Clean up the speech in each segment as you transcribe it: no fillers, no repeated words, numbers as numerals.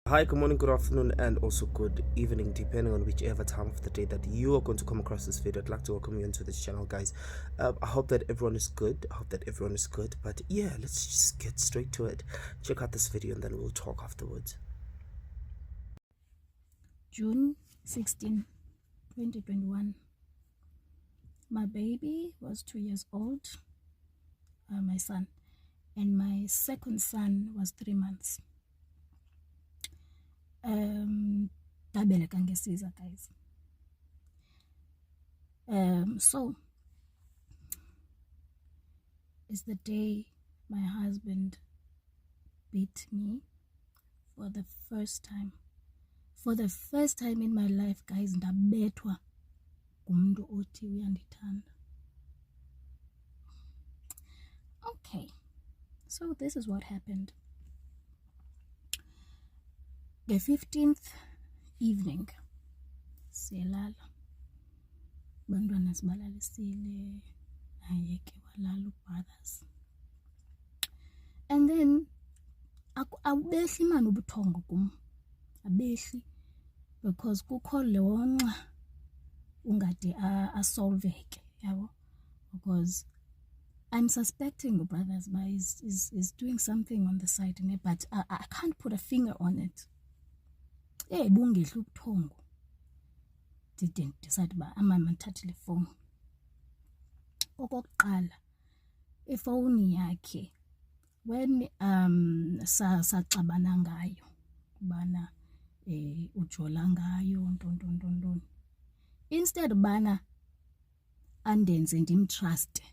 Hi, good morning, good afternoon, and also good evening, depending on whichever time of the day that you are going to come across this video. I'd like to welcome you into this channel, guys. I hope that everyone is good. But yeah, let's just get straight to it. Check out this video and then we'll talk afterwards. June 16, 2021. My baby was 2 years old, my son, and my second son was 3 months. Dabeleka ngesiza, guys. So it's the day my husband beat me for the first time. For the first time in my life, guys, ndabethwa ngumuntu othi uyandithanda. Okay, so this is what happened. The 15th evening, siyalala, bantwana sibalalisile, ayeke walala ubrothers. And then awubehli mani ubuthongo kum, abehli, because kukho lewonxa ungade asolveke, yabo, because I'm suspecting brothers but is doing something on the side, but I can't put a finger on it. Bungehli ubuthongo. Didn't decide uba amama ndithathe le phone. Okokuqala, ifowuni yakhe when saxabana ngayo ubana ujola ngayo ntontontonton, instead ubana andenze ndimtruste,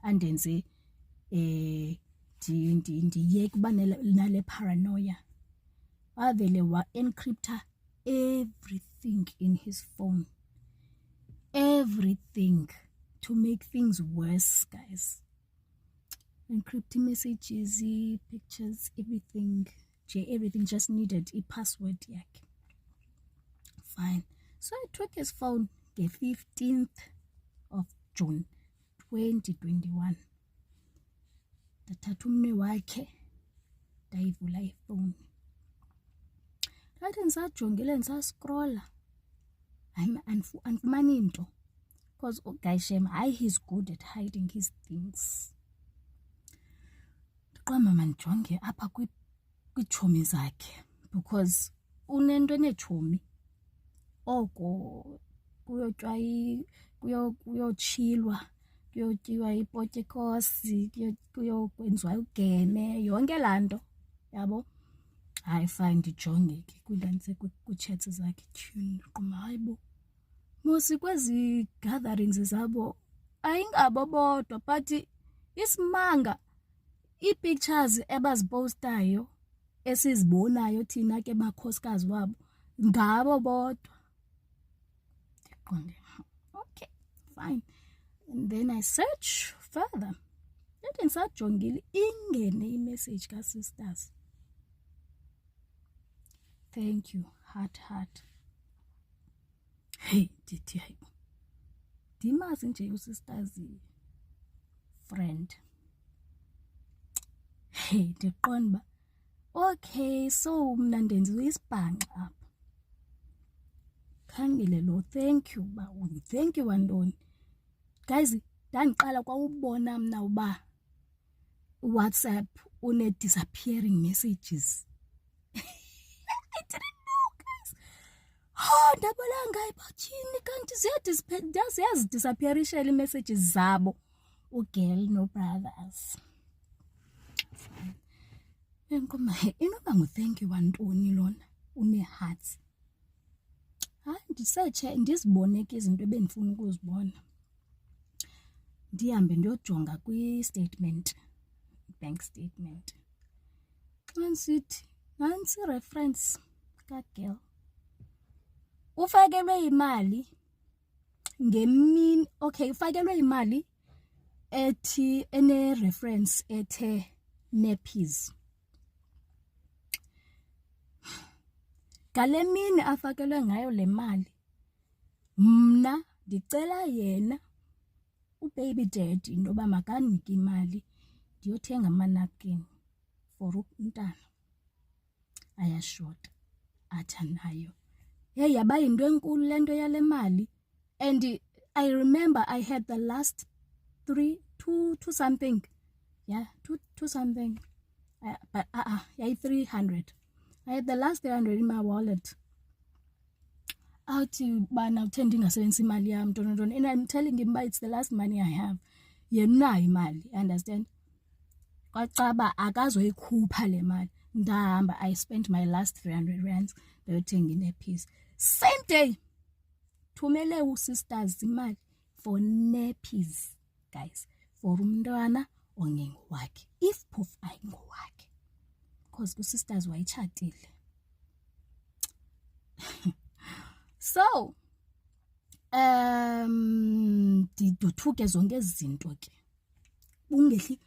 andenze ndiyeke uba nale paranoia, wavele wa-encrypta everything in his phone, everything, to make things worse, guys. Encrypt messages, pictures, everything just needed a password yakhe. Fine. So I took his phone the 15th of June 2021. Ndathatha umnwe wakhe ndayivula ifowuni. Ndathi ndisajongile ndisascrolla andifumani nto, because uGaishem, he's good at hiding his things. Ndiqamba mandijonge apha kwiitshomi zakhe, because unento eneetshomi, oko kuyotshilwa, kuyotyiwa ipotyekosi, kuyokwenziwa ugeme, yonke laa nto, yabo. Hayi, fine, ndijonge ke kwii-chats zakhe, tune, ndiqamba hayibo, mosi kwezi gatherings zabo ayingabo bodwa, but isimanga ii-pictures abazipostayo esizibonayo thina ke makhosikazi wabo ngabo bodwa. Ndiqonde, okay, fine. And then I search further. Ndathi ndisajongile ingene imessage kaSisters. Thank you, heart. Hey, ndithi hayibo, ndimazi nje uSisters friend. Hey, ndiqonda uba okay, so mna ndenziwe isibhanxa apha. Khangele lo thank you uba thank you wantoni. Guys, ndandiqala kwawubona mna uba uWhatsApp une-disappearing messages. I didn't know, guys. Ndabona ngayo bathini kanti ziyazidisappearishela ii-messages zabo ugirl no-brothers. Enkoma, inoba ngu-thank you wantoni lona une-hearts. Hayi, ndisetshe ndizibone ke izinto ebendifuna ukuzibona. Ndihambe ndiyojonga kwi-statement, bank statement. Xa ndisithi nantsi i-reference kagirl, ufakelwe imali ngemini, okay, ufakelwe imali ethi ene-reference ethe nappies. Ngale mini afakelwe ngayo le mali, mna ndicela yena ubaby daddy intoba makandinike imali ndiyothenga amanapkin for umntana. ayashota. Athi anayo. Hey, yaba yinto enkulu le nto yale mali. And I remember I had the last two something. Yeah, two something. But yeah, 300. I had the last 300 in my wallet. Awuthi bana utheni ndingasebenzisi imali yam ntoni. And I'm telling him, it's the last money I have. Yena imali, understand? Kwacaba akazoyikhupha le mali. Ndahamba, I spent my last 300 rands ndayothenga i-nappies. Same day, thumele usisters imali for nappies, guys, for umntwana ongengowakhe, if phofu ayingowakhe, because usisters wayitshatile. So ndidothuke zonke ezi zinto ke, bungehli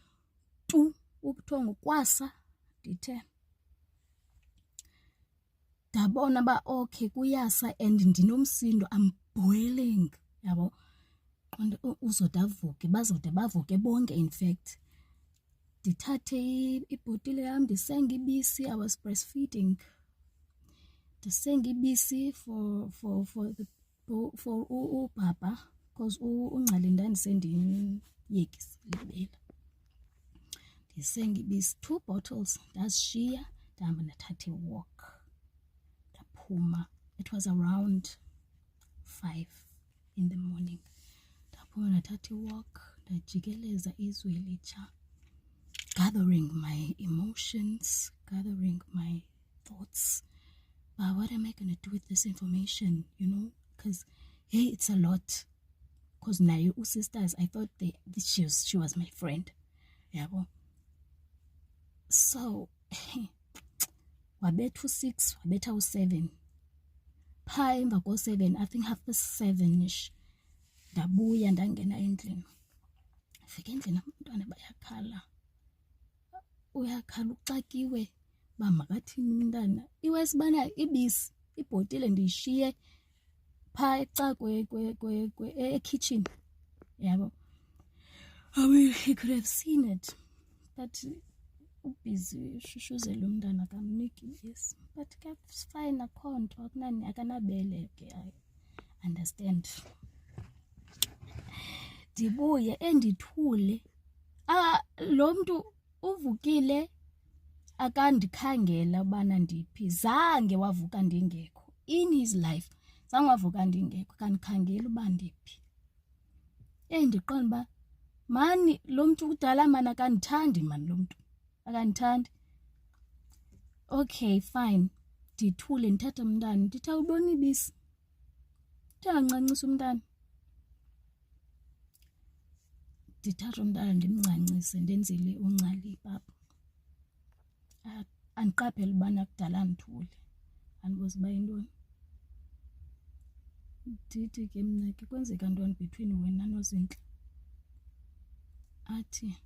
tu ubuthongo kwasa. Ndithe ndabona ba okay kuyasa and ndinomsindo, I'm boiling, yabo. Uzode avuke, bazode bavuke bonke. In fact, ndithathe ibhotile yam ndisenga ibisi. I was breastfeeding. Ndisenga ibisi for ubaba, because uNgcali ndandisendiyekisile. Ndisenga ibisi 2 bottles ndazishiya, ndahamba ndathatha walk. Ndaphuma, it was around 5 in the morning. Ndaphuma ndathatha walk, ndajikeleza izwe litsha, gathering my emotions, gathering my thoughts. But what am I going to do with this information, you know? Because, hey, it's a lot. Because nayo sisters, I thought she was my friend. Yabo. So, wabetha u-6, wabetha u-7. Phaa emva ko-7, I think 7:30ish, ndabuya ndangena endlini. Fika endlini abantwana bayakhala. Uyakhala uxakiwe. Ba makathini umntana, iwesibana ibisi, ibhotile ndiyishiye phaa ecakwe ekitchen, yabo. I mean, he could have seen it, but ubusy ushushuzela umntana akamniki ibisi. But it's fine, akho nto, akanabele ke, I understand. Ndibuye endithule, lo mntu uvukile akandikhangela ubana ndiphi, zange wavuka ndingekho. In his life zange wavuka ndingekho, kandikhangela uba ndiphi. Ndiqonda uba mani lo mntu kudala mani akandithandi, mani lo mntu akandithandi. Okay, fine. Ndithule ndithatha umntana ndithi awubona ibisi, ndancancisa umntana. Ndithatha umntana ndimncancise, ndenzele uNgcali papa. Andiqaphela ubana kudala ndithule, andibuza uba yintoni. Ndithi ke mna ke kwenzeka ntoni between wena noZintle? Athi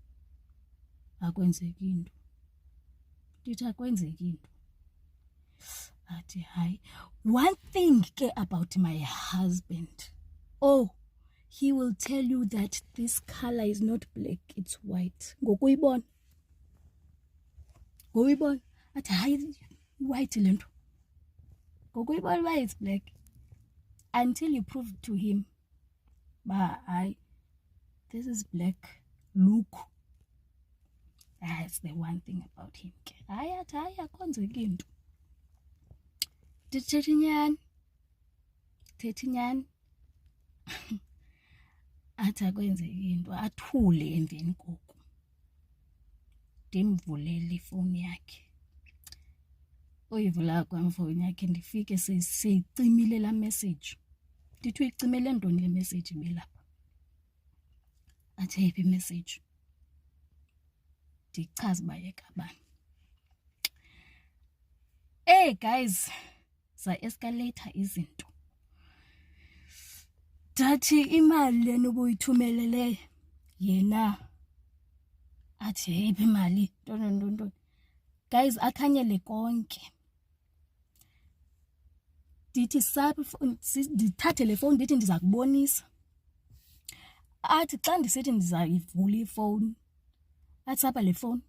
akwenzeki nto. Ndithi akwenzeki nto. Athi hayi, one thing ke about my husband, he will tell you that this color is not black, it's white. Ngokuyibona athi hayi white le nto, ngokuyibona uba it's black, until you prove to him ba hayi this is black, look. That's the one thing about him ke. Hayi athi hayi akwenzeki nto. Ndithetha inyani. Athi akwenzeki nto, athule emveni koko. Ndimvulele ifowuni yakhe. Uyivula kwam ifowuni yakhe ndifike seyicimile laa message. Ndithi uyicimele ntoni le message ibelapha? Athi yeyiphi imessage? Ndichaza uba yekabani. Guys, za-escalator izinto. Ndathi imali lena ubuyithumelele yena. Athi yeyiphi imali? Ntoni. Guys, akhanyele konke. Ndithi ndithathe le phone ndithi ndiza kubonisa. Athi xa ndisithi ndizayivula ifowuni, athi apha le phone.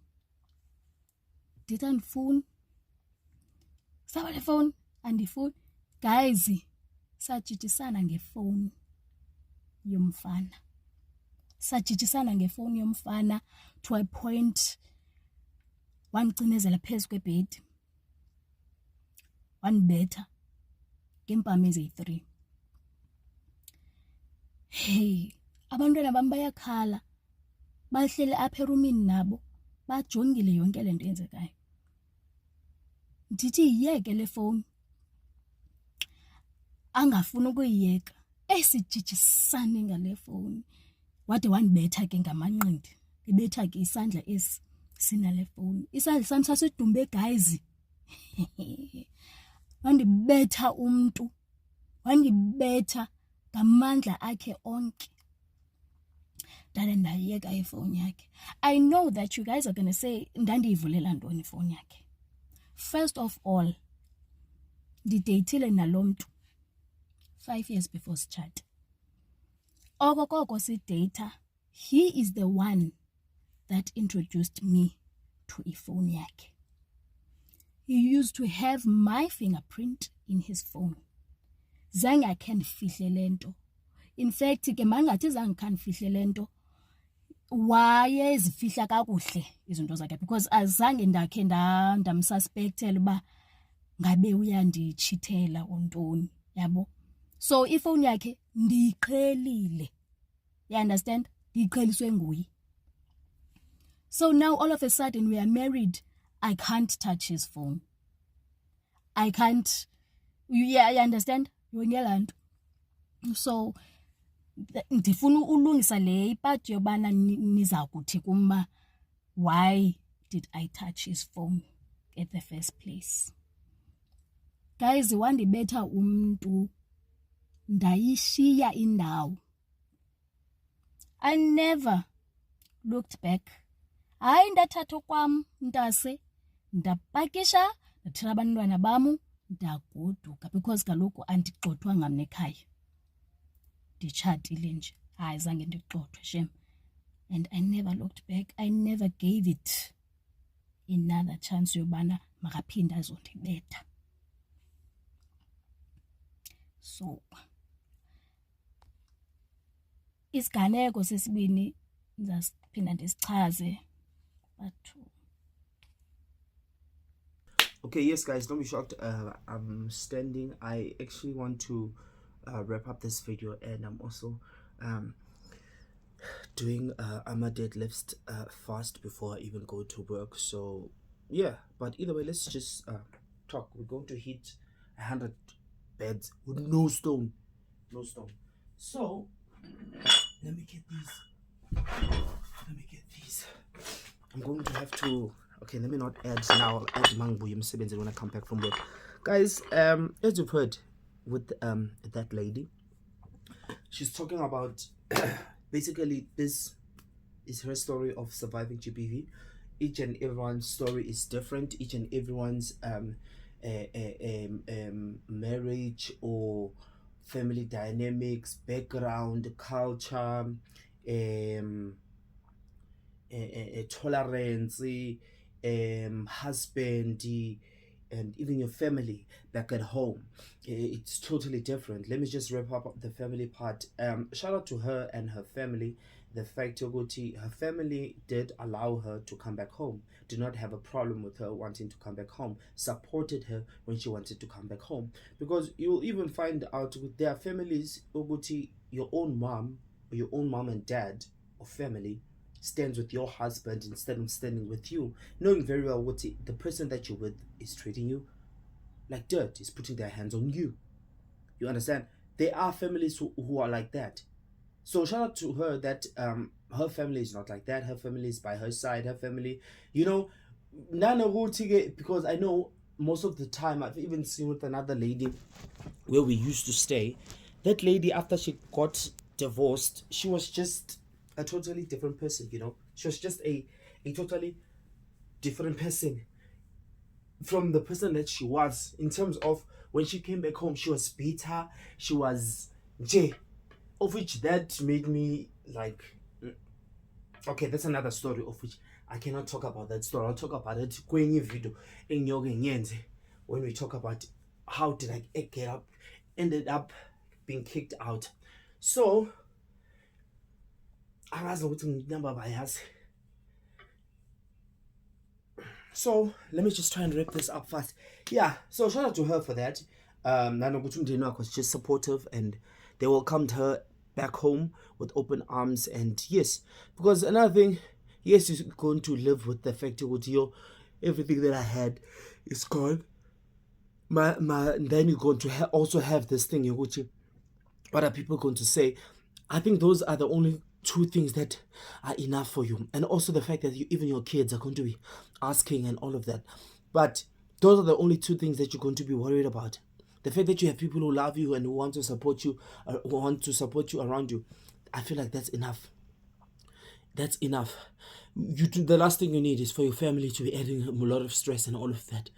Ndithi andifuni. saba le phone andifuni. Guys, sajijisana ngefoni yomfana. Sajijisana ngefoni yomfana to a point wangicinezela phezu kwebhedi. Wanibetha ngempama eziyi-3. Hey, abantwana bami bayakhala. Bahlele apha erumini nabo, bajongile yonke le nto yenzekayo. Ndithi yiyeke le phone. Angafuni ukuyiyeka. Esijijisane ngale phone. Wade wanibetha ke ngamanqindi. Ibetha ke isandla esi sinale phone. Isandla sami sasidumbe guys. Wandibetha umuntu. Wandibetha ngamandla akhe onke. Ndale ndayiyeka ifoni yakhe. I know that you guys are going to say ndandiyivulela ntoni ifoni yakhe. First of all, ndideyithile nalo mntu 5 years before sitshata. Okokoko sideyitha, he is the one that introduced me to ifoni yakhe. He used to have my fingerprint in his phone. Zange akhe ndifihle le nto. In fact, ke mangathi zange khe ndifihle le nto, wayezifihla kakuhle izinto zakhe because azange ndakhe ndamsuspectela uba ngabe uyanditshithela ontoni, yabo. So ifoni yakhe ndiyiqhelile. You understand? Ndiyiqheliswe nguye. So now all of a sudden we are married. I can't touch his phone. I can't. Yeah, you understand? Yongela nto. So ndifuna ulungisa le ipart yobana niza kuthi kuma why did I touch his phone at the first place. Guys, wandibetha umuntu ndayishiya indawo. I never looked back. Hayi ndathatha kwam ntase ndapakisha ndathela abantwana bam ndagoduka because kaloku andigxothwanga mna ekhaya. Nditshatile nje. Hayi zange ndigxothwe shem. And I never looked back. I never gave it another chance yobana makaphinda azondibetha. So isiganeko sesibini ndizaphinda ndisichaze but Okay, yes guys, don't be shocked. I'm standing. I actually want to wrap up this video, and I'm also doing my deadlifts fast before I even go to work. So yeah, but either way, let's just talk. We're going to hit 100 beds with no stone. So let me get these. I'm going to have to, okay, let me not add now. I'll add Mangbu Yemsebenzi when I come back from work. Guys, as you've heard with that lady, she's talking about basically this is her story of surviving GBV. Each and everyone's story is different. Each and everyone's marriage or family dynamics, background, culture, tolerance, husband, and even your family back at home, it's totally different. Let me just wrap up the family part. Shout out to her and her family. The fact that her family did allow her to come back home, did not have a problem with her wanting to come back home, supported her when she wanted to come back home. Because you'll even find out with their families, your own mom and dad or family stands with your husband instead of standing with you, knowing very well what the person that you're with is treating you like dirt, is putting their hands on you. You understand? There are families who are like that. So shout out to her that her family is not like that. Her family is by her side. Her family, because I know most of the time I've even seen with another lady where we used to stay. That lady, after she got divorced, she was just a totally different person. She was just a totally different person from the person that she was. In terms of when she came back home, she was bitter. She was of which that made me like, okay, that's another story of which I cannot talk about that story. I'll talk about it kwenye video enyoke nyenze when we talk about how did I get up, ended up being kicked out. So angazi ukuthi nginamba bayazi. So let me just try and wrap this up fast. Yeah, so shout out to her for that. Nanokuthi umndeni wakhe was just supportive, and they welcomed her back home with open arms. And yes, because another thing, yes, you're going to live with the fact that everything that I had is gone. And then you're going to also have this thing, what are people going to say? I think those are the only two things that are enough for you. And also the fact that even your kids are going to be asking and all of that. But those are the only two things that you're going to be worried about. The fact that you have people who love you and who want to support you, around you, I feel like that's enough. That's enough. The last thing you need is for your family to be adding a lot of stress and all of that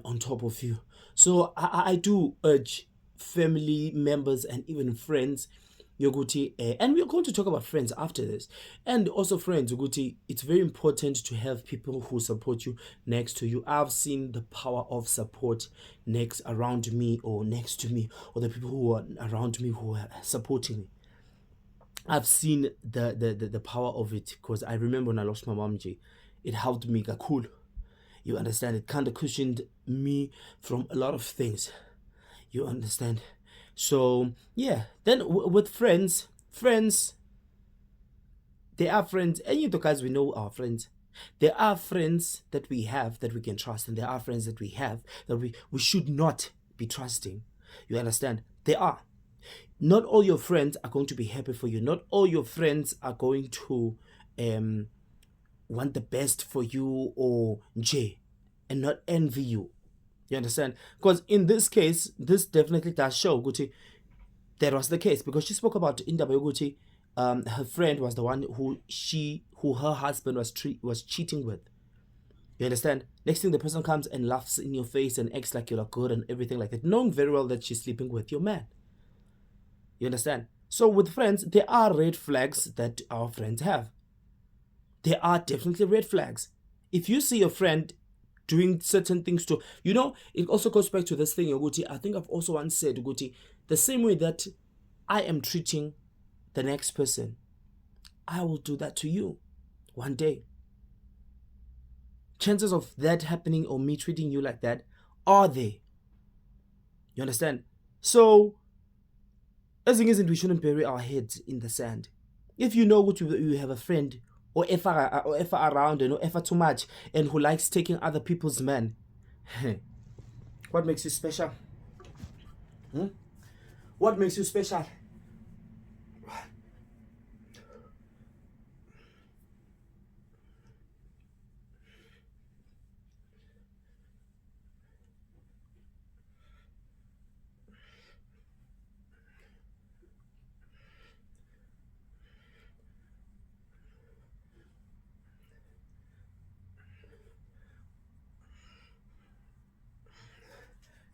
on top of you. So I do urge family members and even friends, Yoguti, and we're going to talk about friends after this, and also friends, Yoguti, it's very important to have people who support you next to you. I've seen the power of support around me or next to me, or the people who are around me who are supporting me. I've seen the power of it, because I remember when I lost my mom, it helped me get cool. You understand? It kind of cushioned me from a lot of things. You understand? So yeah, then with friends, they are friends, and you guys, we know our friends. There are friends that we have that we can trust, and there are friends that we have that we should not be trusting. You understand? They are. Not all your friends are going to be happy for you. Not all your friends are going to want the best for you or and not envy you. You understand? Because in this case, this definitely does show Guti that was the case, because she spoke about Indaba Guti. Her friend was the one who her husband was cheating with. You understand? Next thing, the person comes and laughs in your face and acts like you look good and everything like that, knowing very well that she's sleeping with your man. You understand? So with friends, there are red flags that our friends have. There are definitely red flags. If you see your friend doing certain things to, it also goes back to this thing, Yoguti. I think I've also once said, Yoguti, the same way that I am treating the next person, I will do that to you one day. Chances of that happening or me treating you like that are there. You understand? So, as thing isn't, we shouldn't bury our heads in the sand. If you know what you have a friend or if around and or if too much and who likes taking other people's men, what makes you special? What makes you special?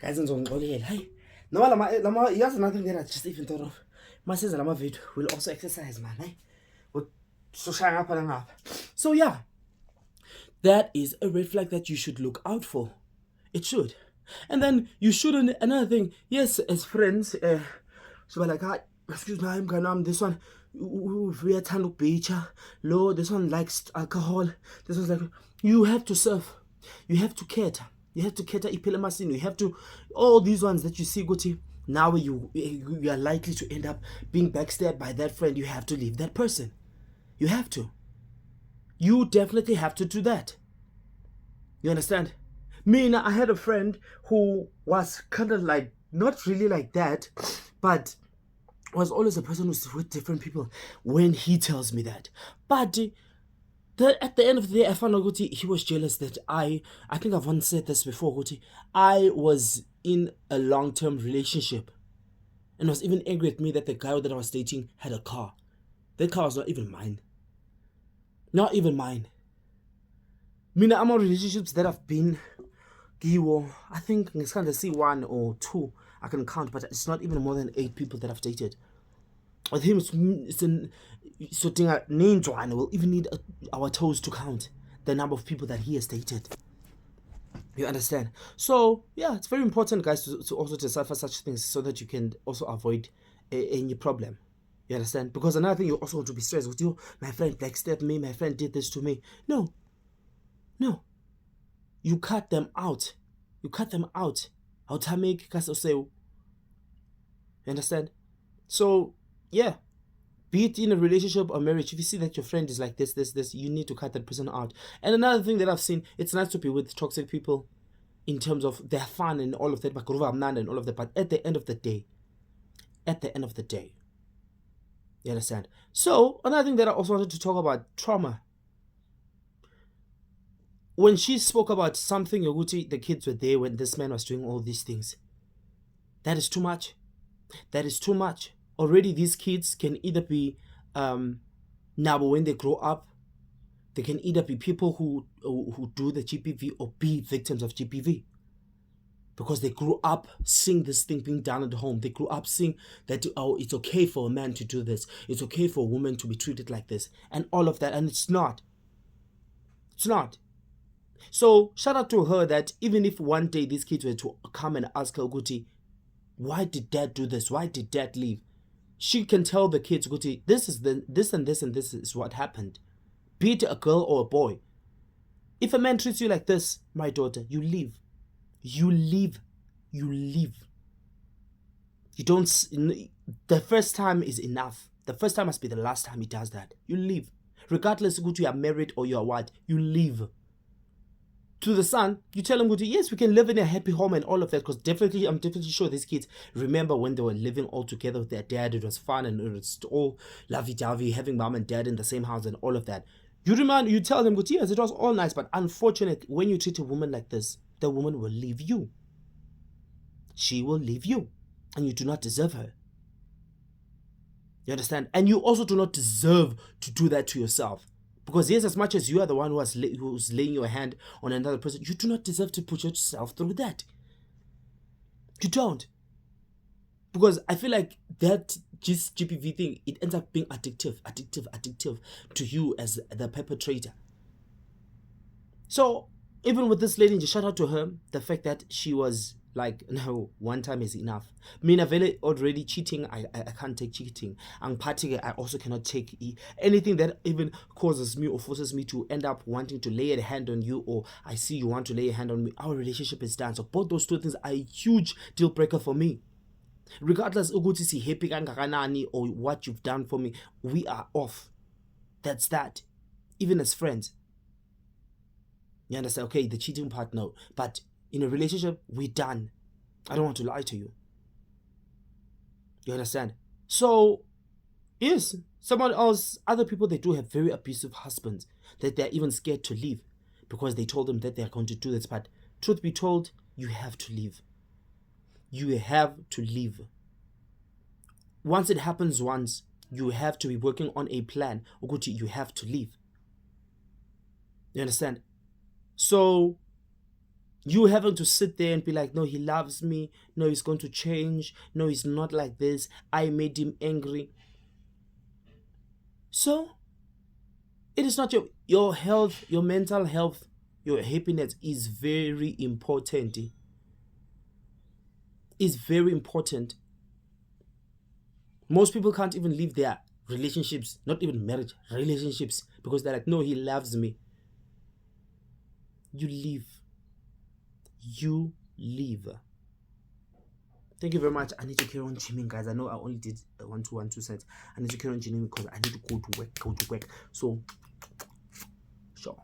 Guys, hey, no, here's another thing that I just even thought of. My sister Lama Vid will also exercise, man. So yeah, that is a red flag that you should look out for. It should. And then you shouldn't, another thing, yes, as friends, so like, excuse me, I'm going this one, we are trying to beach, low, this one likes alcohol, this one's like, you have to serve, you have to cater. You have to cater Ipelemasino. You have to, all these ones that you see, Guti, now you are likely to end up being backstabbed by that friend. You have to leave that person. You have to. You definitely have to do that. You understand? I had a friend who was kind of like, not really like that, but was always a person who's with different people when he tells me that. But at the end of the day, I found out Guti, he was jealous that I think I've once said this before, Guti, I was in a long-term relationship and was even angry at me that the guy that I was dating had a car. That car was not even mine. Not even mine. I'm on relationships that I've been, I think it's kind of see 1 or 2, I can count, but it's not even more than 8 people that I've dated. With him, it's a name, we'll even need our toes to count the number of people that he has dated. You understand? So yeah, it's very important, guys, to also decipher such things so that you can also avoid any problem. You understand? Because another thing, you also want to be stressed with you. My friend backstabbed me. My friend did this to me. No, no. You cut them out. You cut them out. You understand? So yeah, be it in a relationship or marriage, if you see that your friend is like this, you need to cut that person out. And another thing that I've seen, it's nice to be with toxic people in terms of their fun and all of that, and all of that. But at the end of the day, you understand? So another thing that I also wanted to talk about, trauma. When she spoke about something, Yoguti, the kids were there when this man was doing all these things. That is too much. That is too much. Already these kids can either be now when they grow up, they can either be people who do the GBV or be victims of GBV. Because they grew up seeing this thing being done at home. They grew up seeing that, oh, it's okay for a man to do this. It's okay for a woman to be treated like this. And all of that. And it's not. It's not. So shout out to her that even if one day these kids were to come and ask her, Guti, why did dad do this? Why did dad leave? She can tell the kids, Guti, this and this is what happened. Be it a girl or a boy. If a man treats you like this, my daughter, you leave. You leave. You leave. You don't. The first time is enough. The first time must be the last time he does that. You leave. Regardless of whether you are married or you are what, you leave. To the son, you tell him, yes, we can live in a happy home and all of that, because I'm definitely sure these kids remember when they were living all together with their dad. It was fun and it was all lovey-dovey, having mom and dad in the same house and all of that. You tell them, yes, it was all nice, but unfortunately, when you treat a woman like this, the woman will leave you. She will leave you, and you do not deserve her. You understand? And you also do not deserve to do that to yourself. Because yes, as much as you are the one who's laying your hand on another person, you do not deserve to put yourself through that. You don't. Because I feel like that GBV thing, it ends up being addictive to you as the perpetrator. So even with this lady, just shout out to her, the fact that she was like, no, one time is enough. Mina vele already cheating, I can't take cheating. And partying, I also cannot take anything that even causes me or forces me to end up wanting to lay a hand on you, or I see you want to lay a hand on me. Our relationship is done. So both those two things are a huge deal breaker for me. Regardless ukuthi si happy kangakanani or what you've done for me, we are off. That's that. Even as friends. You understand? Okay, the cheating part, no. But in a relationship, we're done. I don't want to lie to you. You understand? So, yes, other people, they do have very abusive husbands that they're even scared to leave because they told them that they're going to do this. But truth be told, you have to leave. You have to leave. Once it happens once, you have to be working on a plan. Uguti, you have to leave. You understand? So you having to sit there and be like, no, he loves me. No, he's going to change. No, he's not like this. I made him angry. So it is not your health, your mental health, your happiness is very important. Is very important. Most people can't even leave their relationships, not even marriage, relationships, because they're like, no, he loves me. You leave. You leave. Thank you very much. I need to carry on gymming, guys. I know I only did 2 sets. I need to carry on gymming because I need to go to work. So, sure.